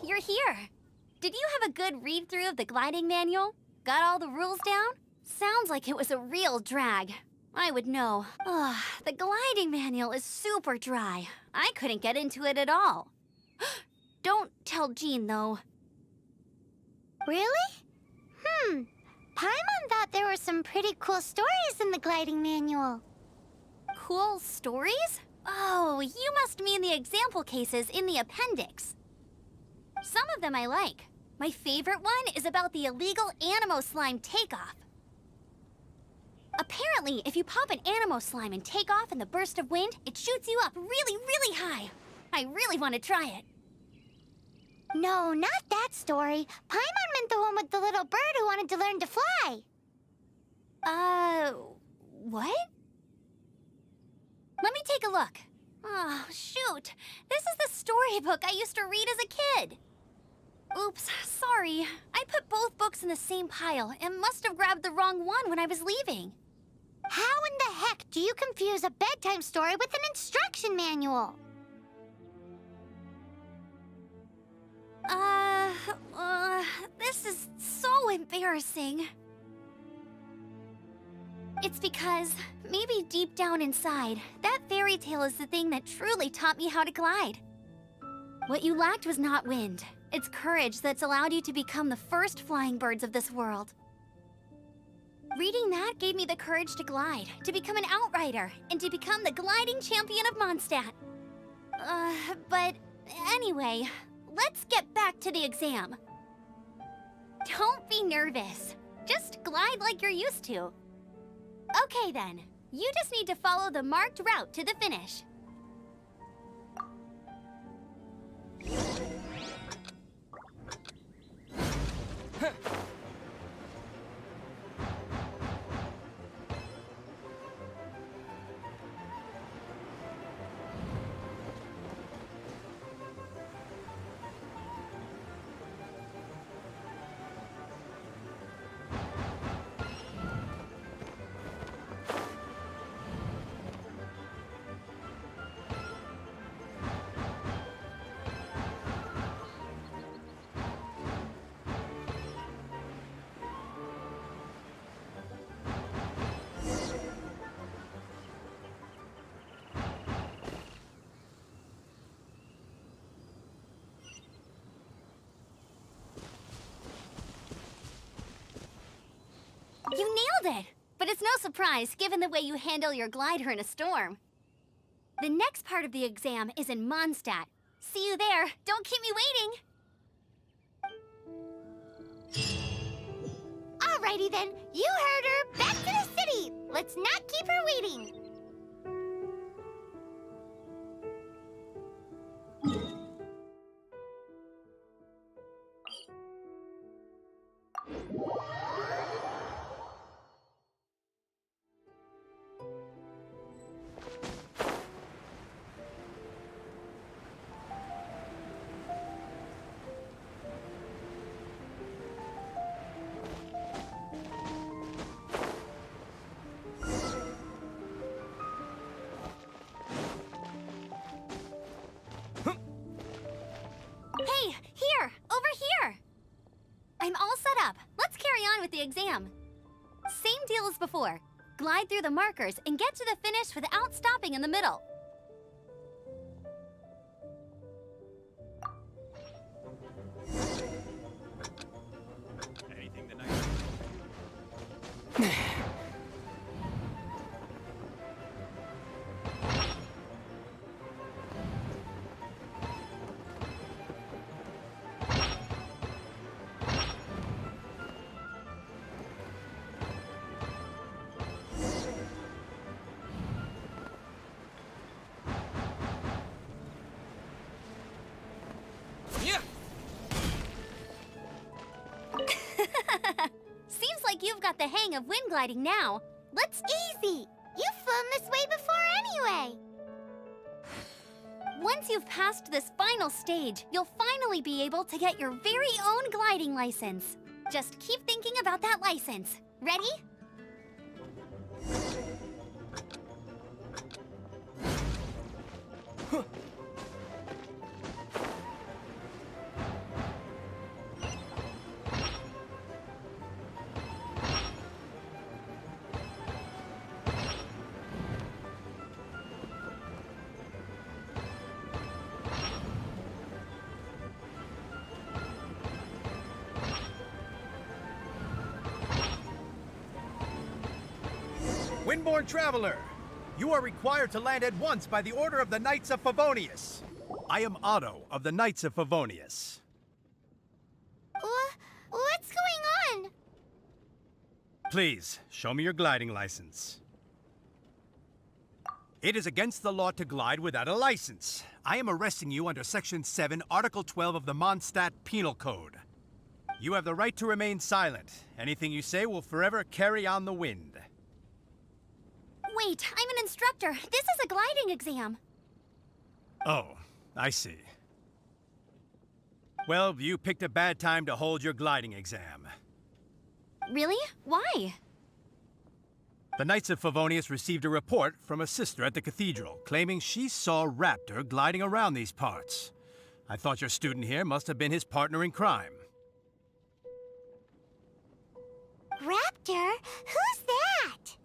you're here. Did you have a good read-through of the gliding manual? Got all the rules down? Sounds like it was a real drag. I would know. Ugh, the gliding manual is super dry. I couldn't get into it at all. Don't tell Jean, though. Really? Paimon thought there were some pretty cool stories in the gliding manual. Cool stories? Oh, you must mean the example cases in the appendix. Some of them I like. My favorite one is about the illegal Animo slime takeoff. Apparently, if you pop an Animo slime and take off in the burst of wind, it shoots you up really, really high. I really want to try it. No, not that story. Paimon meant the one with the little bird who wanted to learn to fly. What? Let me take a look. Oh, shoot. This is the storybook I used to read as a kid. Oops, sorry. I put both books in the same pile and must have grabbed the wrong one when I was leaving. How in the heck do you confuse a bedtime story with an instruction manual? This is so embarrassing. It's because, maybe deep down inside, that fairy tale is the thing that truly taught me how to glide. What you lacked was not wind. It's courage that's allowed you to become the first flying birds of this world. Reading that gave me the courage to glide, to become an outrider, and to become the gliding champion of Mondstadt. But anyway, let's get back to the exam. Don't be nervous. Just glide like you're used to. Okay then, you just need to follow the marked route to the finish. You nailed it! But it's no surprise, given the way you handle your glider in a storm. The next part of the exam is in Mondstadt. See you there. Don't keep me waiting! Alrighty then, you heard her. Back to the city! Let's not keep her waiting. Hey, here! Over here! I'm all set up. Let's carry on with the exam. Same deal as before. Glide through the markers and get to the finish without stopping in the middle. Anything tonight? Seems like you've got the hang of wind gliding now. Let's Easy! You've flown this way before anyway. Once you've passed this final stage, you'll finally be able to get your very own gliding license. Just keep thinking about that license. Ready? Windborne Traveler, you are required to land at once by the order of the Knights of Favonius. I am Otto of the Knights of Favonius. What's going on? Please, show me your gliding license. It is against the law to glide without a license. I am arresting you under Section 7, Article 12 of the Mondstadt Penal Code. You have the right to remain silent. Anything you say will forever carry on the wind. Wait, I'm an instructor. This is a gliding exam. Oh, I see. Well, you picked a bad time to hold your gliding exam. Really? Why? The Knights of Favonius received a report from a sister at the cathedral claiming she saw Raptor gliding around these parts. I thought your student here must have been his partner in crime. Raptor? Who's that?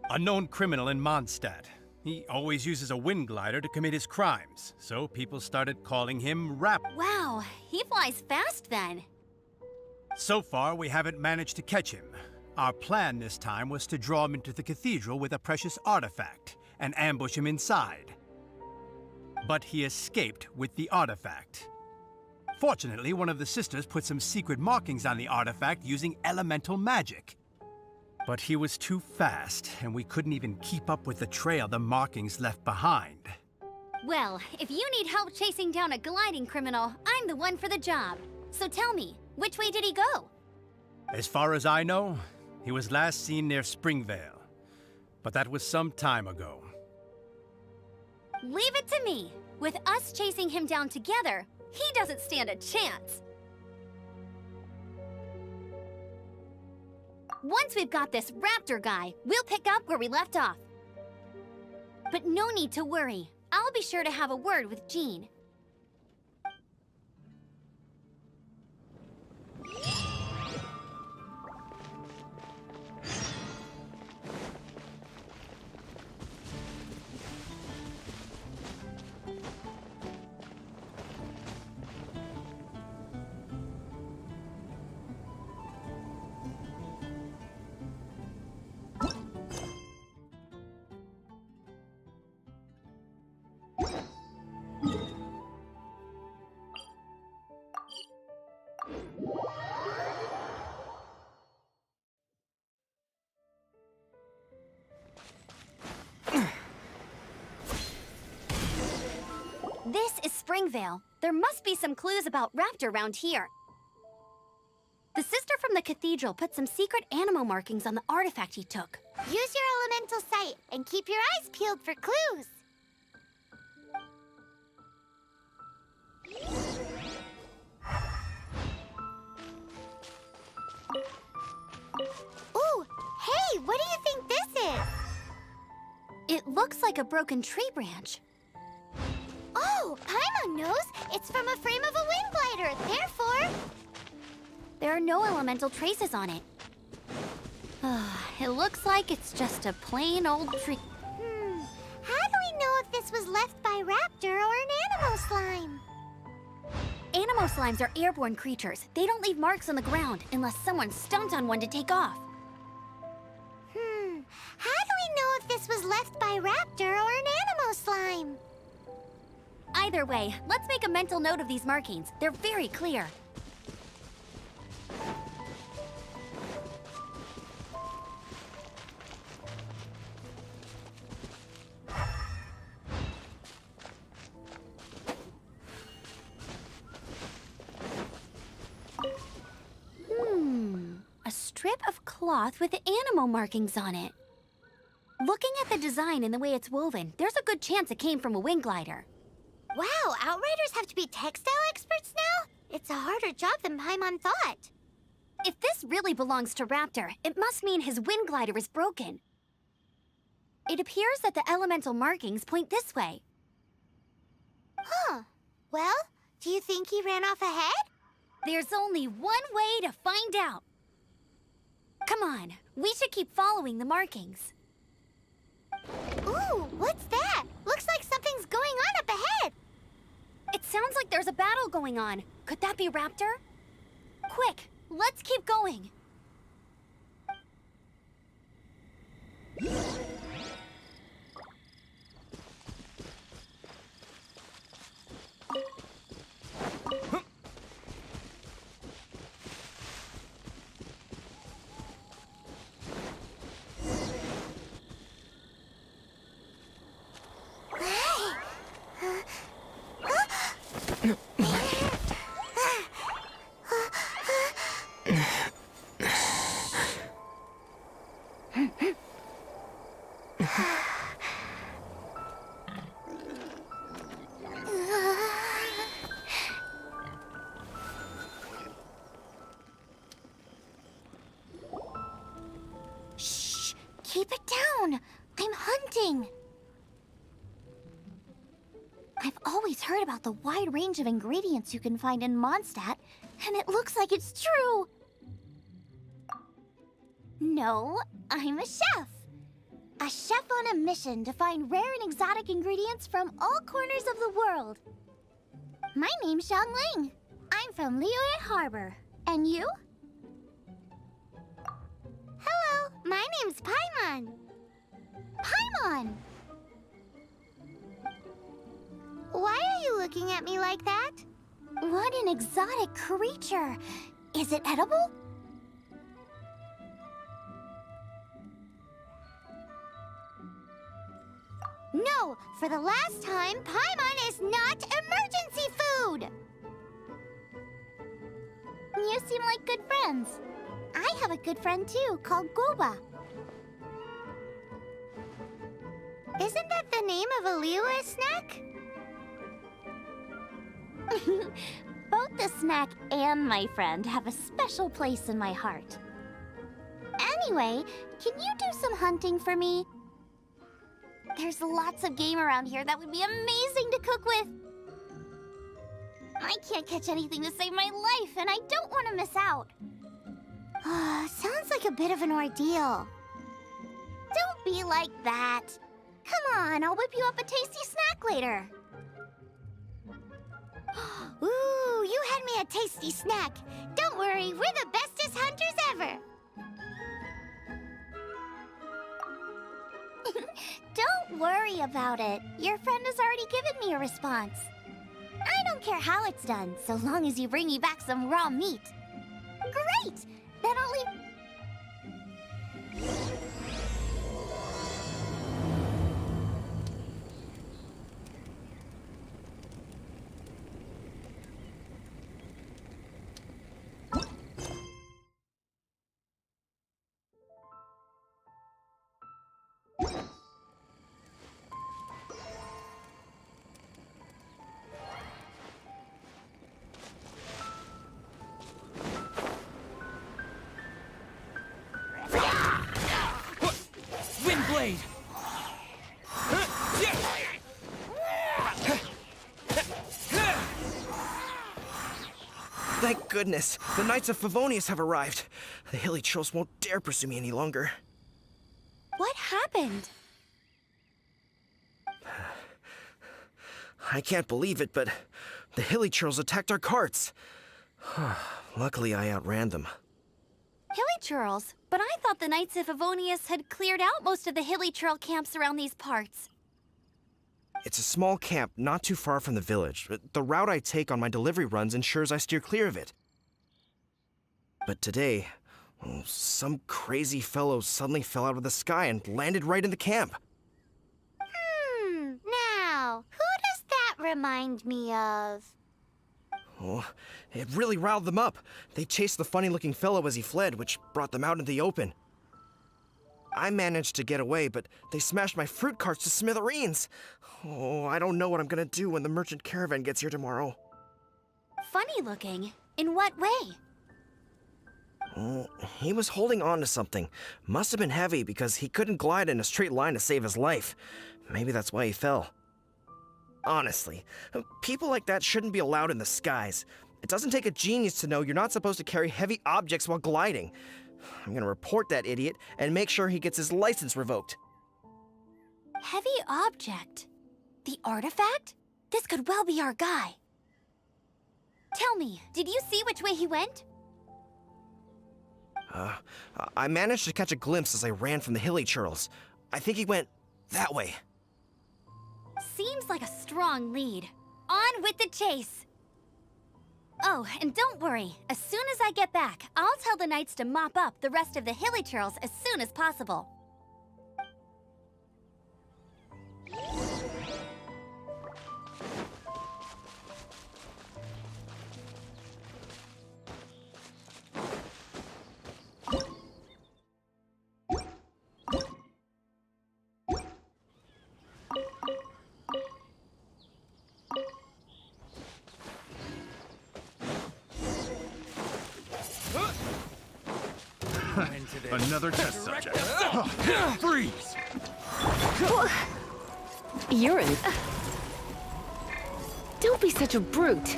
A known criminal in Mondstadt. He always uses a wind glider to commit his crimes, so people started calling him Raptor. Wow, he flies fast then. So far, we haven't managed to catch him. Our plan this time was to draw him into the cathedral with a precious artifact and ambush him inside. But he escaped with the artifact. Fortunately, one of the sisters put some secret markings on the artifact using elemental magic. But he was too fast, and we couldn't even keep up with the trail the markings left behind. Well, if you need help chasing down a gliding criminal, I'm the one for the job. So tell me, which way did he go? As far as I know, he was last seen near Springvale. But that was some time ago. Leave it to me. With us chasing him down together, he doesn't stand a chance. Once we've got this Raptor guy, we'll pick up where we left off. But no need to worry. I'll be sure to have a word with Jean. This is Springvale. There must be some clues about Raptor around here. The sister from the cathedral put some secret animal markings on the artifact he took. Use your elemental sight and keep your eyes peeled for clues. Ooh, hey, what do you think this is? It looks like a broken tree branch. Oh, Paimon knows. It's from a frame of a wind glider. Therefore, There are no elemental traces on it. It looks like it's just a plain old tree. how do we know if this was left by Raptor or an animal slime? Animal slimes are airborne creatures. They don't leave marks on the ground unless someone stomped on one to take off. How do we know if this was left by Raptor or an animal slime? Either way, let's make a mental note of these markings. They're very clear. A strip of cloth with animal markings on it. Looking at the design and the way it's woven, there's a good chance it came from a wing glider. Wow, Outriders have to be textile experts now? It's a harder job than Paimon thought. If this really belongs to Raptor, it must mean his wind glider is broken. It appears that the elemental markings point this way. Huh. Well, do you think he ran off ahead? There's only one way to find out. Come on, we should keep following the markings. Ooh, what's that? Looks like something's going on up ahead. It sounds like there's a battle going on. Could that be Raptor? Quick, let's keep going. Shh! Keep it down! I'm hunting! I've always heard about the wide range of ingredients you can find in Mondstadt, and it looks like it's true! No, I'm a chef! A chef on a mission to find rare and exotic ingredients from all corners of the world. My name's Xiangling. I'm from Liyue Harbor. And you? Hello, my name's Paimon. Paimon! Why are you looking at me like that? What an exotic creature! Is it edible? No! For the last time, Paimon is not emergency food! You seem like good friends. I have a good friend too, called Goba. Isn't that the name of a Liyue snack? Both the snack and my friend have a special place in my heart. Anyway, can you do some hunting for me? There's lots of game around here that would be amazing to cook with. I can't catch anything to save my life, and I don't want to miss out. Sounds like a bit of an ordeal. Don't be like that. Come on, I'll whip you up a tasty snack later. Ooh, you had me a tasty snack. Don't worry, we're the bestest hunters ever. Don't worry about it. Your friend has already given me a response. I don't care how it's done, so long as you bring me back some raw meat. Great! Then I'll leave... Blade! Thank goodness, the Knights of Favonius have arrived. The hilly trolls won't dare pursue me any longer. What happened? I can't believe it, but the hilly trolls attacked our carts. Luckily, I outran them. Hilly churls? But I thought the Knights of Favonius had cleared out most of the hilly churl camps around these parts. It's a small camp not too far from the village. The route I take on my delivery runs ensures I steer clear of it. But today, some crazy fellow suddenly fell out of the sky and landed right in the camp. Now, who does that remind me of? Oh, it really riled them up. They chased the funny-looking fellow as he fled, which brought them out in the open. I managed to get away, but they smashed my fruit carts to smithereens. Oh, I don't know what I'm gonna do when the merchant caravan gets here tomorrow. Funny looking? In what way? Oh, he was holding on to something. Must have been heavy because he couldn't glide in a straight line to save his life. Maybe that's why he fell. Honestly, people like that shouldn't be allowed in the skies. It doesn't take a genius to know you're not supposed to carry heavy objects while gliding. I'm gonna report that idiot and make sure he gets his license revoked. Heavy object? The artifact? This could well be our guy. Tell me, did you see which way he went? I managed to catch a glimpse as I ran from the hilly churls. I think he went that way. Seems like a strong lead. On with the chase! Oh, and don't worry. As soon as I get back, I'll tell the knights to mop up the rest of the hilly churls as soon as possible. Another test subject. Freeze! You're in. Don't be such a brute.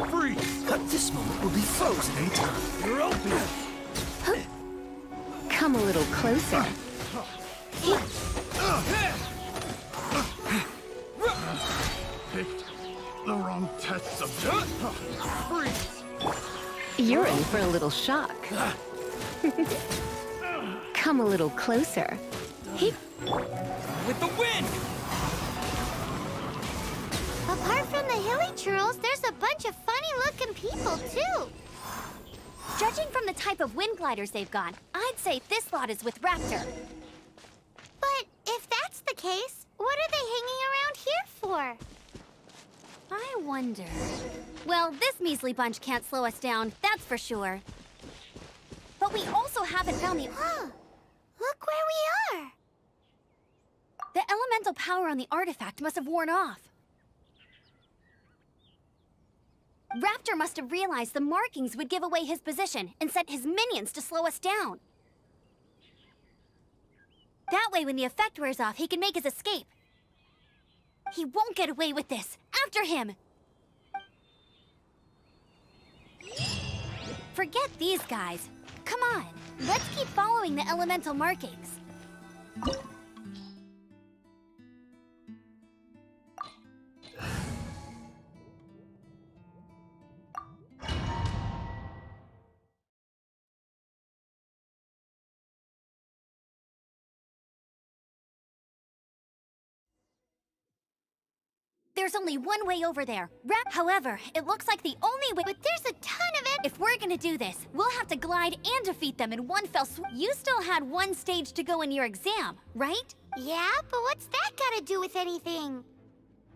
Freeze! This moment will be frozen in time. You're open! Come a little closer. Picked the wrong test subject. Freeze! You're in for a little shock. Come a little closer. With the wind! Apart from the hilly churls, there's a bunch of funny-looking people, too. Judging from the type of wind gliders they've got, I'd say this lot is with Raptor. But if that's the case, what are they hanging around here for? I wonder... Well, this measly bunch can't slow us down, that's for sure. But we also haven't found the... Huh. Look where we are. The elemental power on the artifact must have worn off. Raptor must have realized the markings would give away his position and sent his minions to slow us down. That way, when the effect wears off, he can make his escape. He won't get away with this. After him! Forget these guys. Come on, let's keep following the elemental markings. There's only one way over there. However, it looks like the only way— But there's a ton of it! If we're gonna do this, we'll have to glide and defeat them in one fell swoop. You still had one stage to go in your exam, right? Yeah, but what's that gotta do with anything?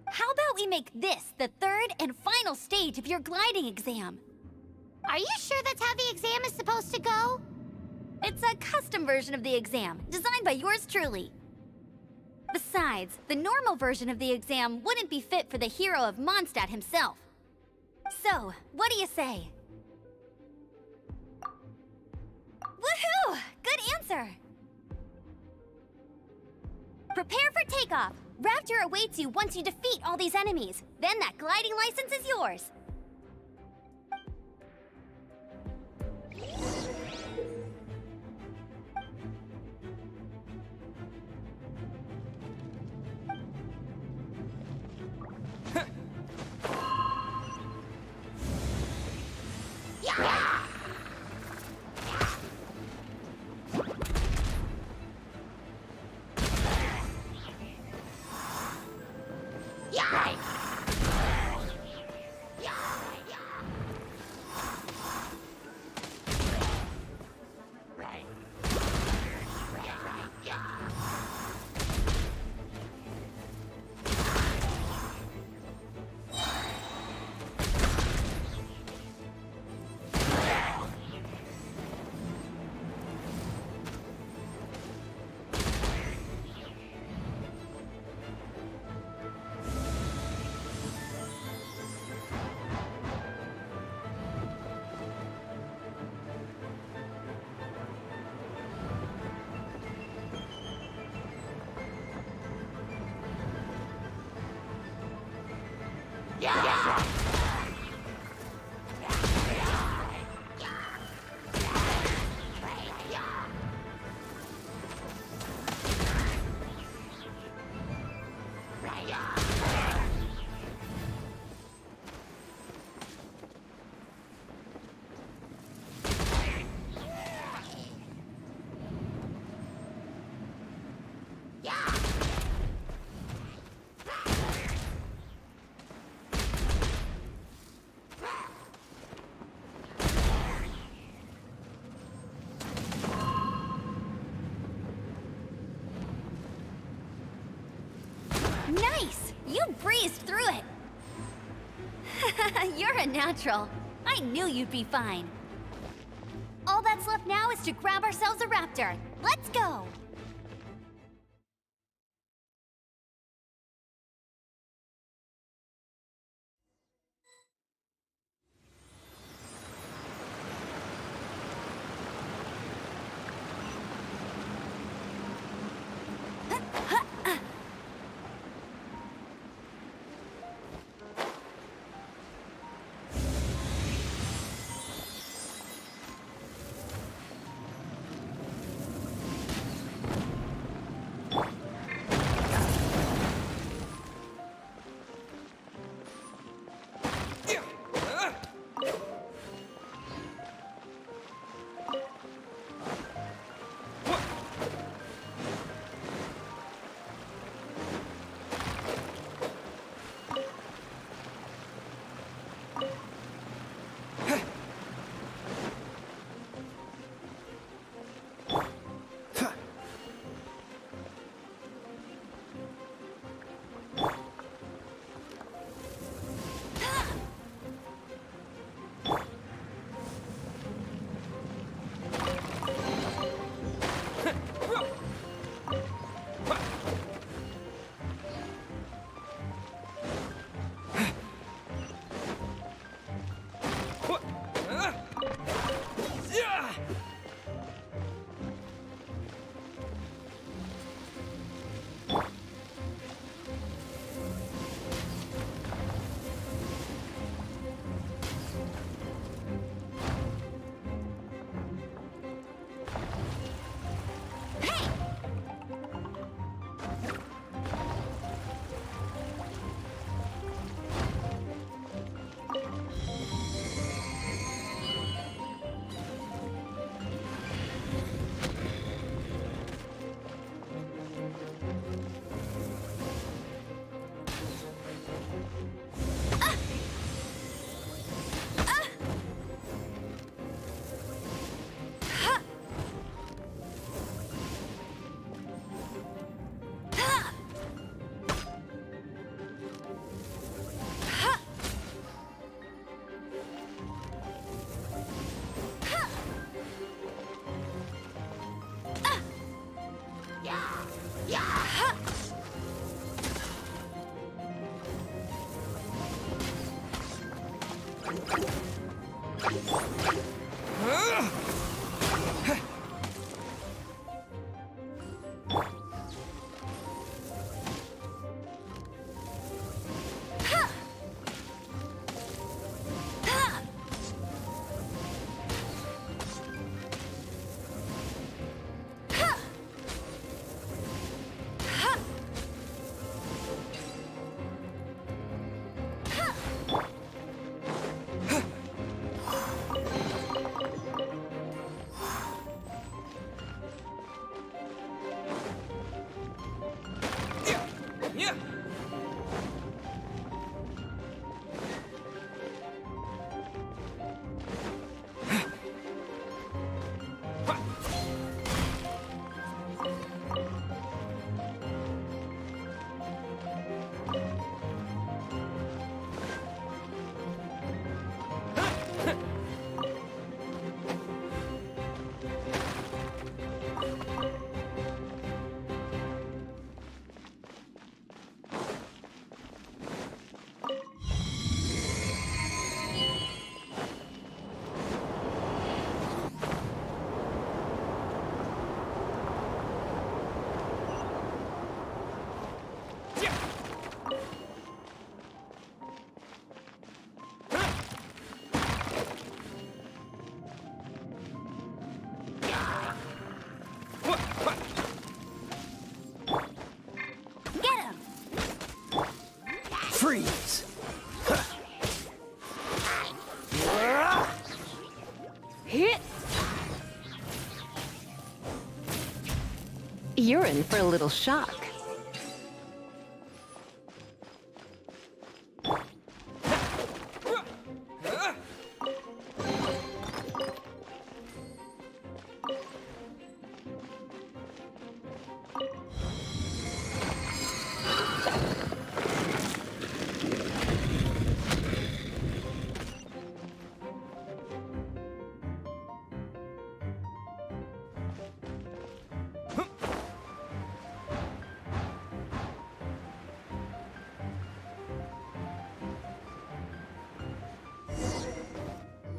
How about we make this the third and final stage of your gliding exam? Are you sure that's how the exam is supposed to go? It's a custom version of the exam, designed by yours truly. Besides, the normal version of the exam wouldn't be fit for the hero of Mondstadt himself. So, what do you say? Woohoo! Good answer! Prepare for takeoff! Raptor awaits you once you defeat all these enemies. Then that gliding license is yours. Nice! You breezed through it! You're a natural. I knew you'd be fine. All that's left now is to grab ourselves a raptor. Let's go! Yeah. Get him! Freeze! Hit! You're in for a little shock.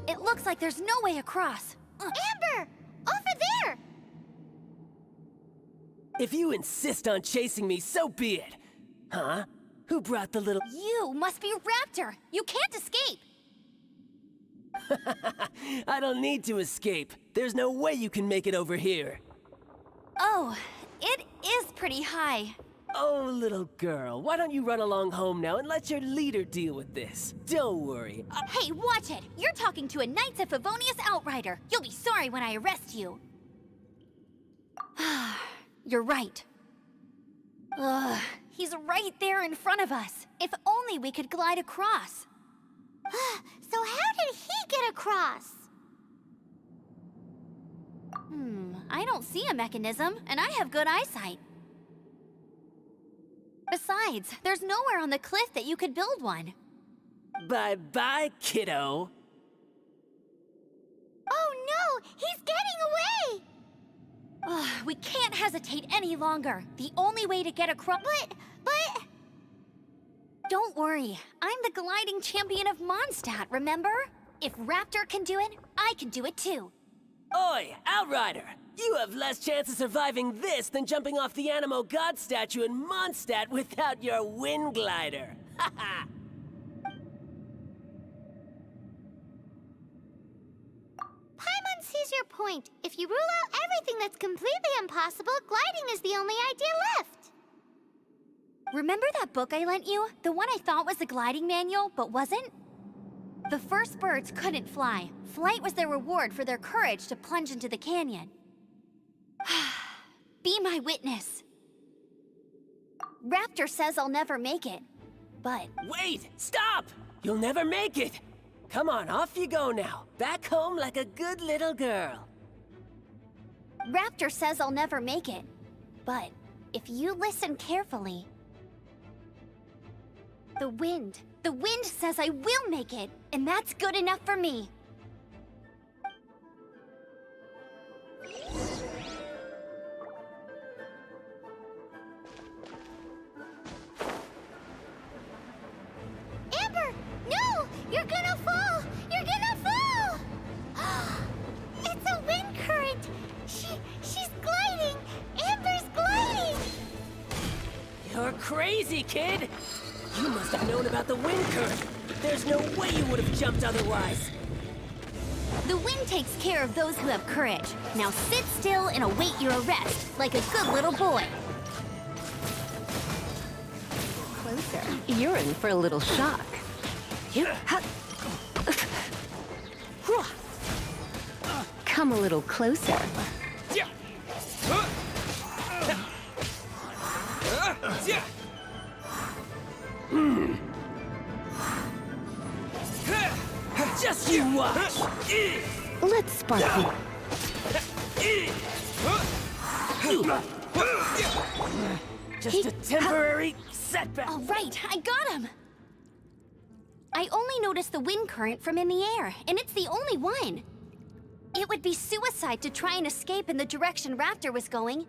It looks like there's no way across. Amber! Over there! If you insist on chasing me, so be it. Huh? Who brought the little... You must be Raptor. You can't escape. I don't need to escape. There's no way you can make it over here. Oh, it is pretty high. Oh, little girl, why don't you run along home now and let your leader deal with this? Don't worry. Hey, watch it! You're talking to a Knights of Favonius outrider. You'll be sorry when I arrest you. You're right. Ugh, he's right there in front of us. If only we could glide across. So how did he get across? I don't see a mechanism, and I have good eyesight. Besides, there's nowhere on the cliff that you could build one. Bye-bye, kiddo. Oh no! He's getting away! Ugh, we can't hesitate any longer. The only way to get across— But... Don't worry, I'm the gliding champion of Mondstadt, remember? If Raptor can do it, I can do it too. Oi, Outrider! You have less chance of surviving this than jumping off the Animo God statue in Mondstadt without your wind glider. Haha! Paimon sees your point. If you rule out everything that's completely impossible, gliding is the only idea left. Remember that book I lent you? The one I thought was the gliding manual, but wasn't? The first birds couldn't fly. Flight was their reward for their courage to plunge into the canyon. Be my witness. Raptor says I'll never make it, but... Wait! Stop! You'll never make it! Come on, off you go now. Back home like a good little girl. Raptor says I'll never make it, but if you listen carefully... The wind says I will make it, and that's good enough for me. Amber! No! You're gonna fall! You're gonna fall! crazy, kid! You must have known about the wind current. There's no way you would have jumped otherwise. The wind takes care of those who have courage. Now sit still and await your arrest, like a good little boy. Closer. You're in for a little shock. Come a little closer. Just you watch! Let's spark the... Just a temporary setback. All right, I got him! I only noticed the wind current from in the air, and it's the only one. It would be suicide to try and escape in the direction Raptor was going.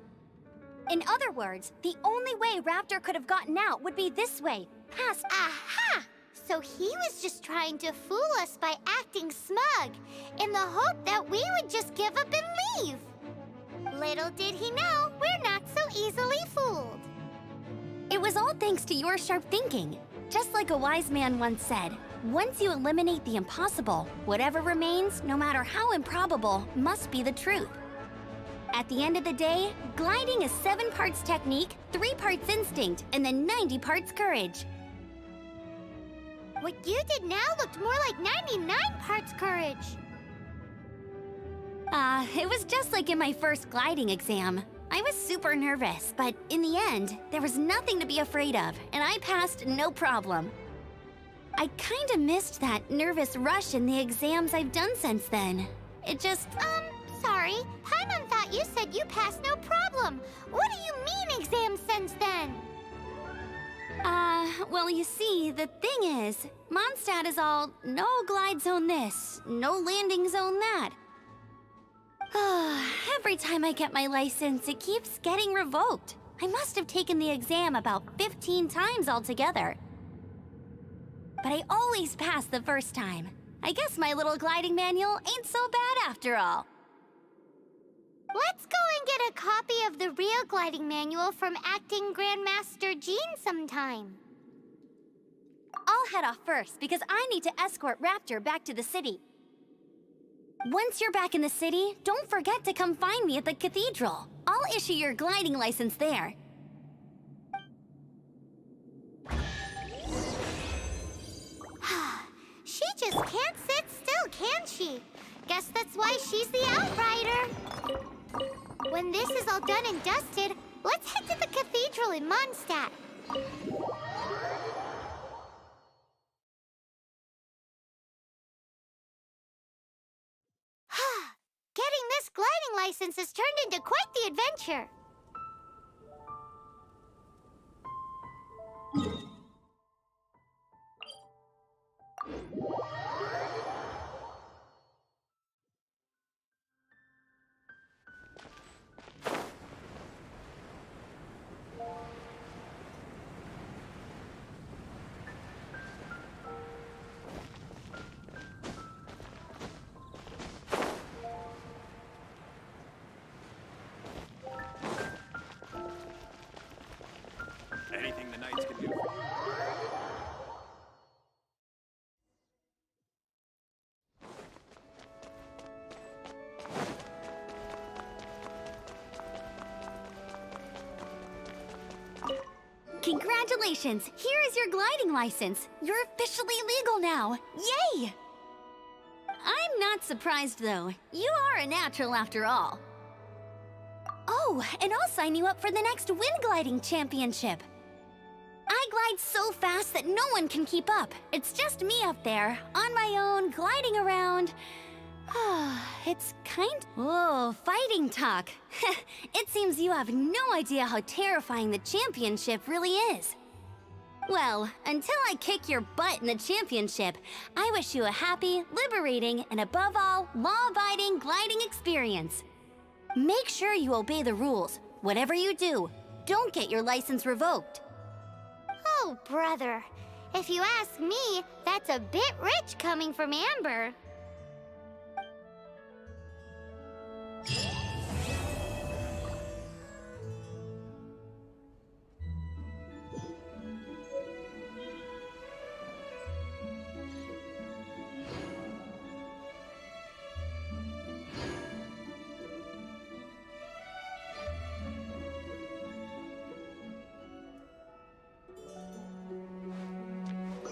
In other words, the only way Raptor could have gotten out would be this way, past... Aha! So he was just trying to fool us by acting smug, in the hope that we would just give up and leave. Little did he know, we're not so easily fooled. It was all thanks to your sharp thinking. Just like a wise man once said, once you eliminate the impossible, whatever remains, no matter how improbable, must be the truth. At the end of the day, gliding is 7 parts technique, 3 parts instinct, and then 90 parts courage. What you did now looked more like 99 parts courage. It was just like in my first gliding exam. I was super nervous, but in the end, there was nothing to be afraid of, and I passed no problem. I kinda missed that nervous rush in the exams I've done since then. It just... Sorry. Paimon thought you said you passed no problem. What do you mean exam since then? Well, you see, the thing is, Mondstadt is all no glide zone this, no landing zone that. Every time I get my license, it keeps getting revoked. I must have taken the exam about 15 times altogether. But I always pass the first time. I guess my little gliding manual ain't so bad after all. Let's go and get a copy of the real gliding manual from Acting Grandmaster Jean sometime. I'll head off first because I need to escort Raptor back to the city. Once you're back in the city, don't forget to come find me at the cathedral. I'll issue your gliding license there. She just can't sit still, can she? Guess that's why she's the outrider. When this is all done and dusted, let's head to the cathedral in Mondstadt. Getting this gliding license has turned into quite the adventure. Anything the knights can do for you? Congratulations! Here is your gliding license. You're officially legal now. Yay! I'm not surprised, though. You are a natural after all. Oh, and I'll sign you up for the next wind gliding championship. I glide so fast that no one can keep up. It's just me up there, on my own, gliding around. It's kind... Whoa, fighting talk. It seems you have no idea how terrifying the championship really is. Well, until I kick your butt in the championship, I wish you a happy, liberating, and above all, law-abiding gliding experience. Make sure you obey the rules. Whatever you do, don't get your license revoked. Oh, brother. If you ask me, that's a bit rich coming from Amber.